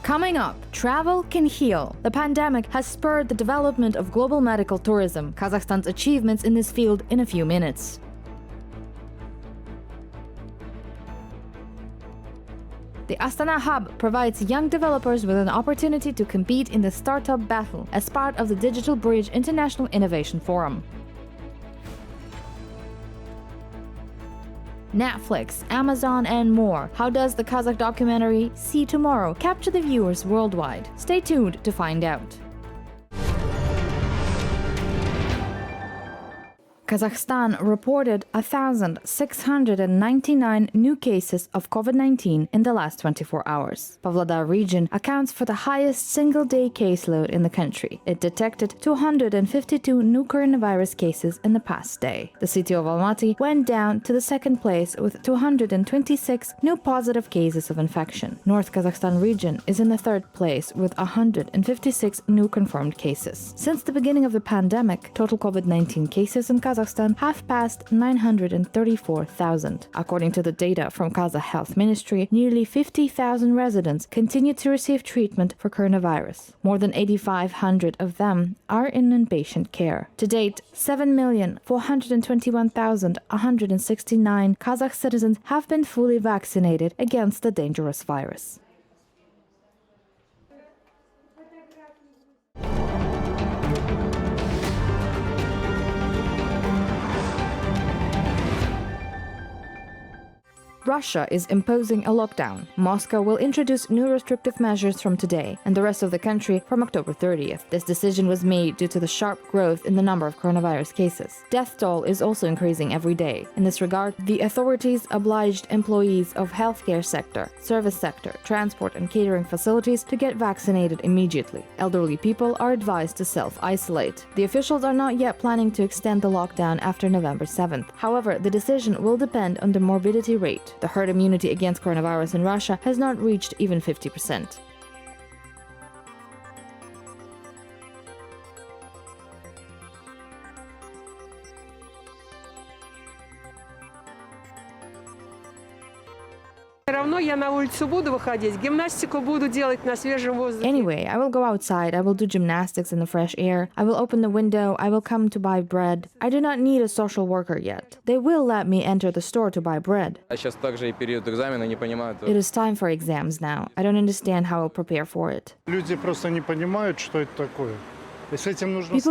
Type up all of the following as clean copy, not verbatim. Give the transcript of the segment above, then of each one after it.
Coming up, travel can heal. The pandemic has spurred the development of global medical tourism. Kazakhstan's achievements in this field in a few minutes. The Astana Hub provides young developers with an opportunity to compete in the startup battle as part of the Digital Bridge International Innovation Forum. Netflix, Amazon, and more. How does the Kazakh documentary See Tomorrow capture the viewers worldwide? Stay tuned to find out. Kazakhstan reported 1,699 new cases of COVID-19 in the last 24 hours. Pavlodar region accounts for the highest single-day caseload in the country. It detected 252 new coronavirus cases in the past day. The city of Almaty went down to the second place with 226 new positive cases of infection. North Kazakhstan region is in the third place with 156 new confirmed cases. Since the beginning of the pandemic, total COVID-19 cases in Kazakhstan have passed 934,000. According to the data from Kazakh Health Ministry, nearly 50,000 residents continue to receive treatment for coronavirus. More than 8,500 of them are in inpatient care. To date, 7,421,169 Kazakh citizens have been fully vaccinated against the dangerous virus. Russia is imposing a lockdown. Moscow will introduce new restrictive measures from today, and the rest of the country from October 30th. This decision was made due to the sharp growth in the number of coronavirus cases. Death toll is also increasing every day. In this regard, the authorities obliged employees of healthcare sector, service sector, transport and catering facilities to get vaccinated immediately. Elderly people are advised to self-isolate. The officials are not yet planning to extend the lockdown after November 7th. However, the decision will depend on the morbidity rate. The herd immunity against coronavirus in Russia has not reached even 50%. Anyway, I will go outside, I will do gymnastics in the fresh air, I will open the window, I will come to buy bread. I do not need a social worker yet. They will let me enter the store to buy bread. It is time for exams now. I don't understand how I'll prepare for it. People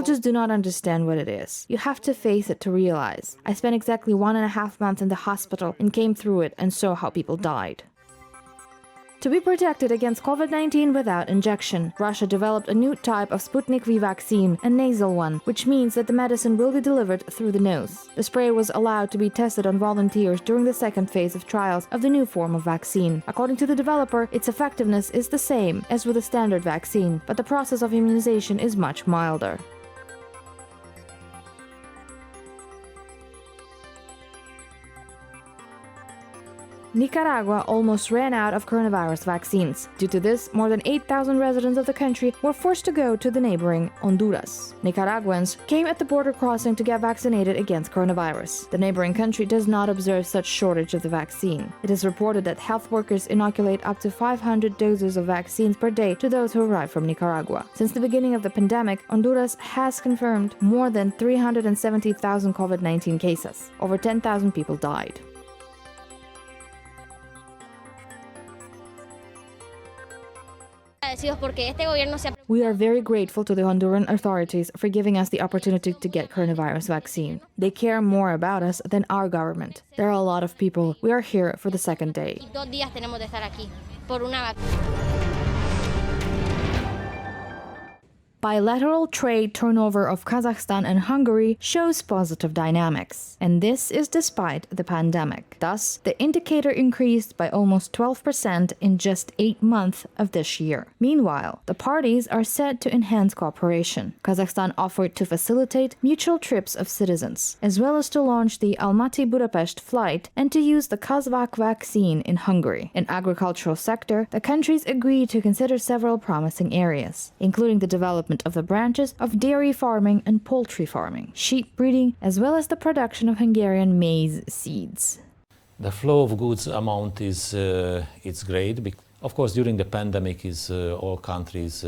just do not understand what it is. You have to face it to realize. I spent exactly 1.5 months in the hospital and came through it and saw how people died. To be protected against COVID-19 without injection, Russia developed a new type of Sputnik V vaccine, a nasal one, which means that the medicine will be delivered through the nose. The spray was allowed to be tested on volunteers during the second phase of trials of the new form of vaccine. According to the developer, its effectiveness is the same as with a standard vaccine, but the process of immunization is much milder. Nicaragua almost ran out of coronavirus vaccines. Due to this, more than 8,000 residents of the country were forced to go to the neighboring Honduras. Nicaraguans came at the border crossing to get vaccinated against coronavirus. The neighboring country does not observe such shortage of the vaccine. It is reported that health workers inoculate up to 500 doses of vaccines per day to those who arrive from Nicaragua. Since the beginning of the pandemic, Honduras has confirmed more than 370,000 COVID-19 cases. Over 10,000 people died. We are very grateful to the Honduran authorities for giving us the opportunity to get coronavirus vaccine. They care more about us than our government. There are a lot of people. We are here for the second day. Bilateral trade turnover of Kazakhstan and Hungary shows positive dynamics, and this is despite the pandemic. Thus, the indicator increased by almost 12% in just 8 months of this year. Meanwhile, the parties are set to enhance cooperation. Kazakhstan offered to facilitate mutual trips of citizens, as well as to launch the Almaty-Budapest flight and to use the Kazakh vaccine in Hungary. In agricultural sector, the countries agreed to consider several promising areas, including the development of the branches of dairy farming and poultry farming, sheep breeding, as well as the production of Hungarian maize seeds. The flow of goods amount is it's great Of course, during the pandemic, all countries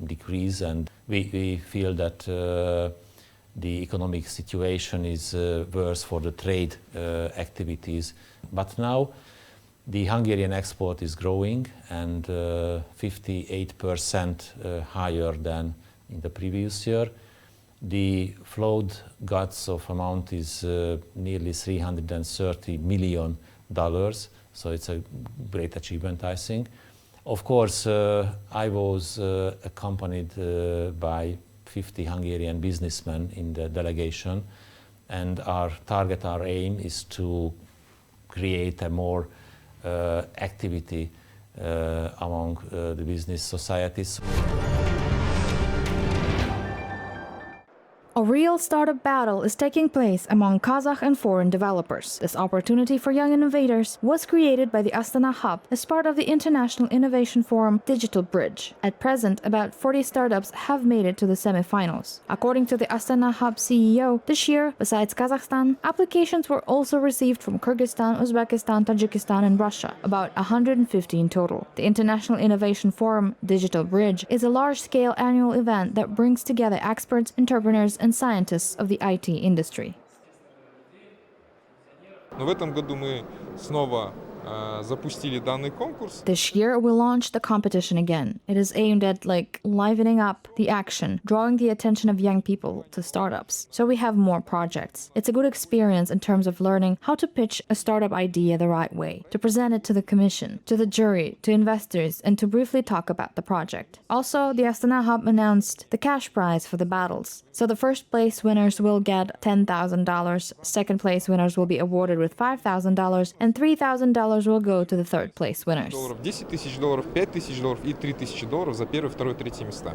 decrease, and we feel that the economic situation is worse for the trade activities. But now, the Hungarian export is growing, and 58% higher than in the previous year. The flowed goods of amount is nearly $330 million. So it's a great achievement, I think. Of course, I was accompanied by 50 Hungarian businessmen in the delegation, and our aim is to create a more activity among the business societies. A real startup battle is taking place among Kazakh and foreign developers. This opportunity for young innovators was created by the Astana Hub as part of the International Innovation Forum Digital Bridge. At present, about 40 startups have made it to the semifinals. According to the Astana Hub CEO, this year, besides Kazakhstan, applications were also received from Kyrgyzstan, Uzbekistan, Tajikistan, and Russia, about 150 in total. The International Innovation Forum Digital Bridge is a large-scale annual event that brings together experts, entrepreneurs, and scientists of the IT industry. Но в этом году мы снова запустили данный конкурс. This year we launched the competition again. It is aimed at livening up the action, drawing the attention of young people to startups. So we have more projects. It's a good experience in terms of learning how to pitch a startup idea the right way, to present it to the commission, to the jury, to investors, and to briefly talk about the project. Also, the Astana Hub announced the cash prize for the battles. So the first place winners will get $10,000, second place winners will be awarded with $5,000, and $3,000 will go to the third place winners. $10 000, $5 000 и $3 000 за первое, второе, третье места.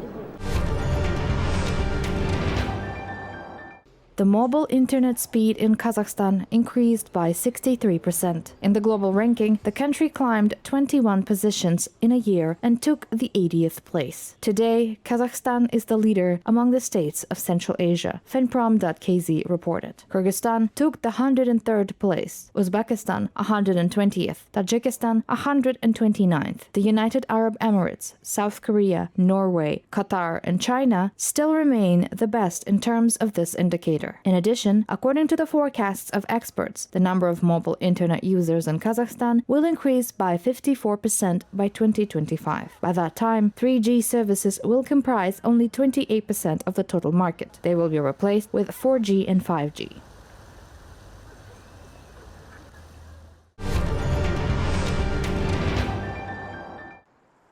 The mobile internet speed in Kazakhstan increased by 63%. In the global ranking, the country climbed 21 positions in a year and took the 80th place. Today, Kazakhstan is the leader among the states of Central Asia, Finprom.kz reported. Kyrgyzstan took the 103rd place, Uzbekistan 120th, Tajikistan 129th. The United Arab Emirates, South Korea, Norway, Qatar, and China still remain the best in terms of this indicator. In addition, according to the forecasts of experts, the number of mobile internet users in Kazakhstan will increase by 54% by 2025. By that time, 3G services will comprise only 28% of the total market. They will be replaced with 4G and 5G.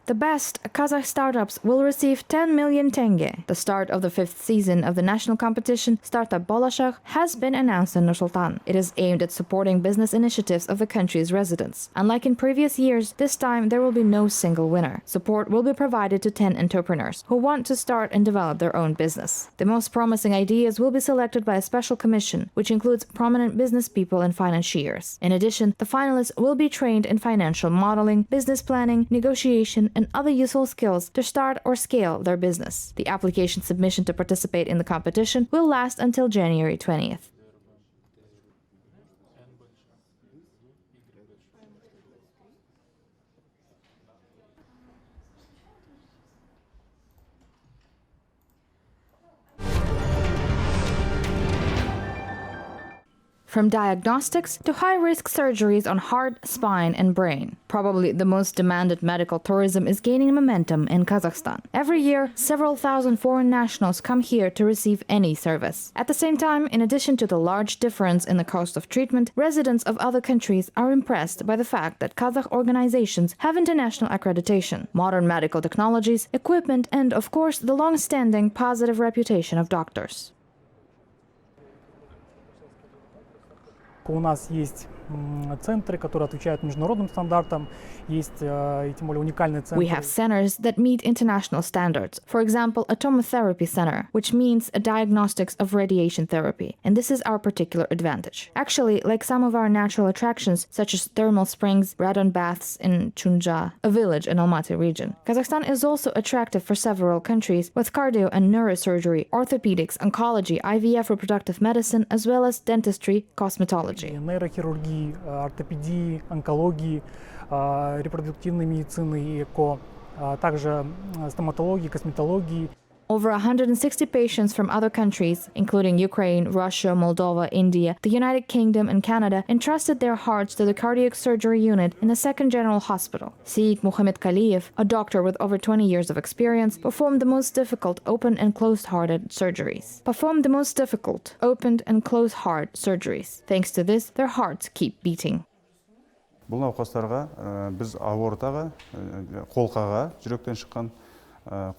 The best Kazakh startups will receive 10 million tenge. The start of the 5th season of the national competition, Startup Bolashak, has been announced in Nur-Sultan. It is aimed at supporting business initiatives of the country's residents. Unlike in previous years, this time there will be no single winner. Support will be provided to 10 entrepreneurs who want to start and develop their own business. The most promising ideas will be selected by a special commission, which includes prominent business people and financiers. In addition, the finalists will be trained in financial modeling, business planning, negotiation, and other useful skills to start or scale their business. The application submission to participate in the competition will last until January 20th. From diagnostics to high-risk surgeries on heart, spine, and brain. Probably the most demanded medical tourism is gaining momentum in Kazakhstan. Every year, several thousand foreign nationals come here to receive any service. At the same time, in addition to the large difference in the cost of treatment, residents of other countries are impressed by the fact that Kazakh organizations have international accreditation, modern medical technologies, equipment, and, of course, the long-standing positive reputation of doctors. У нас есть центры, которые отвечают международным стандартам, есть и тем более уникальные центры. We have centers that meet international standards. For example, a tomotherapy center, which means a diagnostics of radiation therapy, and this is our particular advantage. Actually, like some of our natural attractions, such as thermal springs, radon baths in Chunja, a village in Almaty region. Kazakhstan is also attractive for several countries with cardio and neurosurgery, orthopedics, oncology, IVF reproductive medicine, as well as dentistry, cosmetology. Нейрохирургии, хирургии, ортопедии, онкологии, репродуктивной медицины и эко, также стоматологии, косметологии. Over 160 patients from other countries, including Ukraine, Russia, Moldova, India, the United Kingdom, and Canada, entrusted their hearts to the cardiac surgery unit in the Second General Hospital. Seyyid Muhammad Kaliyev, a doctor with over 20 years of experience, performed the most difficult open and closed-hearted surgeries. Thanks to this, their hearts keep beating. Бұл науқастарға біз аортаға, қолқаға, жүректен шыққан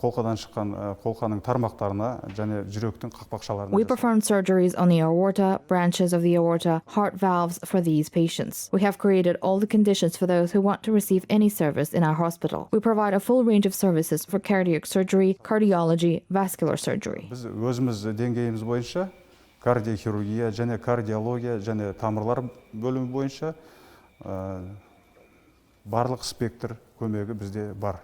қолқадан шыққан қолқаның тармақтарына және жүректің қақпақшаларына. We performed surgeries on the aorta, branches of the aorta, heart valves for these patients. We have created all the conditions for those who want to receive any service in our hospital. We provide a full range of services for cardiac surgery, cardiology, vascular surgery. Біз өзіміз деңгейіміз бойынша кардиохирургия және кардиология және тамырлар бөлімі бойынша барлық спектр көмегі бізде бар.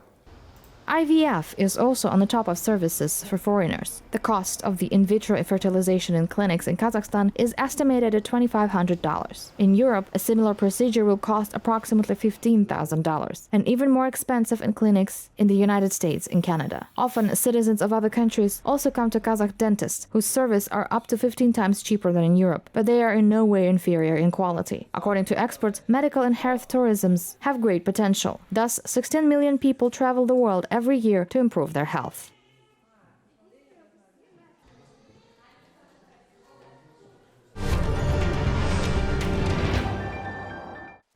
IVF is also on the top of services for foreigners. The cost of the in vitro fertilization in clinics in Kazakhstan is estimated at $2,500. In Europe, a similar procedure will cost approximately $15,000, and even more expensive in clinics in the United States and Canada. Often, citizens of other countries also come to Kazakh dentists, whose services are up to 15 times cheaper than in Europe, but they are in no way inferior in quality. According to experts, medical and health tourisms have great potential. Thus, 16 million people travel the world every year to improve their health.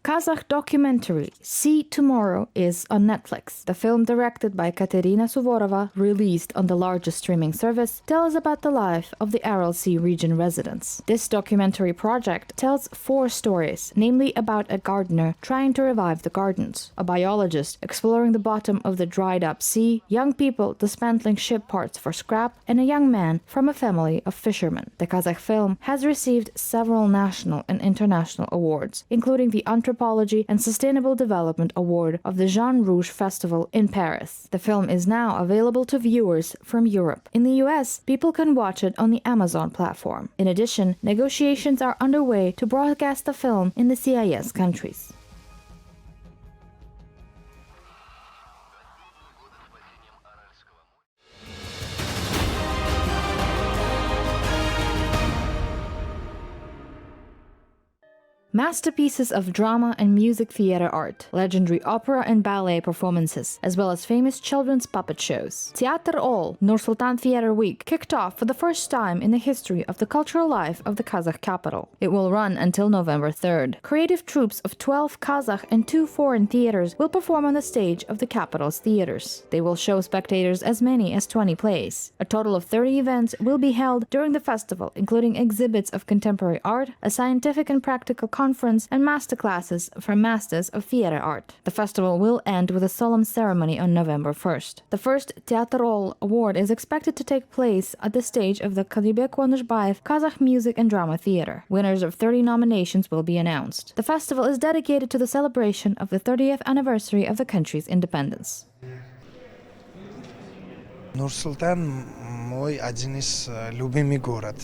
Kazakh documentary See Tomorrow is on Netflix. The film, directed by Katerina Suvorova, released on the largest streaming service, tells about the life of the RLC region residents. This documentary project tells 4 stories, namely about a gardener trying to revive the gardens, a biologist exploring the bottom of the dried-up sea, young people dismantling ship parts for scrap, and a young man from a family of fishermen. The Kazakh film has received several national and international awards, including the Anthropology and Sustainable Development Award of the Jean Rouge Festival in Paris. The film is now available to viewers from Europe. In the US, people can watch it on the Amazon platform. In addition, negotiations are underway to broadcast the film in the CIS countries. Masterpieces of drama and music theater art, legendary opera and ballet performances, as well as famous children's puppet shows. Teatr ALL, Nur-Sultan Theater Week, kicked off for the first time in the history of the cultural life of the Kazakh capital. It will run until November 3rd. Creative troops of 12 Kazakh and 2 foreign theaters will perform on the stage of the capital's theaters. They will show spectators as many as 20 plays. A total of 30 events will be held during the festival, including exhibits of contemporary art, a scientific and practical conference, and masterclasses from masters of theater art. The festival will end with a solemn ceremony on November 1st. The first Teatr ALL award is expected to take place at the stage of the Jibek Kazakh Music and Drama Theater. Winners of 30 nominations will be announced. The festival is dedicated to the celebration of the 30th anniversary of the country's independence. Nur-Sultan мой один из любимый город.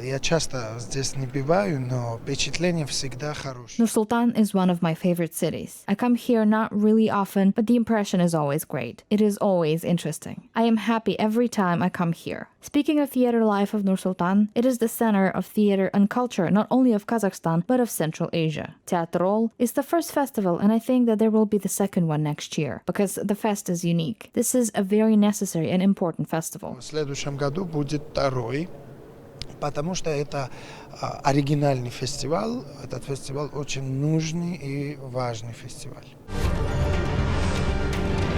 Я часто здесь не бываю, но впечатление всегда хорошее. Nur-Sultan is one of my favorite cities. I come here not really often, but the impression is always great. It is always interesting. I am happy every time I come here. Speaking of theater life of Nur-Sultan, it is the center of theater and culture not only of Kazakhstan, but of Central Asia. Teatr ALL is the first festival, and I think that there will be the second one next year, because the fest is unique. This is a very necessary and important festival. В следующем году будет второй. Потому что это оригинальный фестиваль, этот фестиваль очень нужный и важный фестиваль.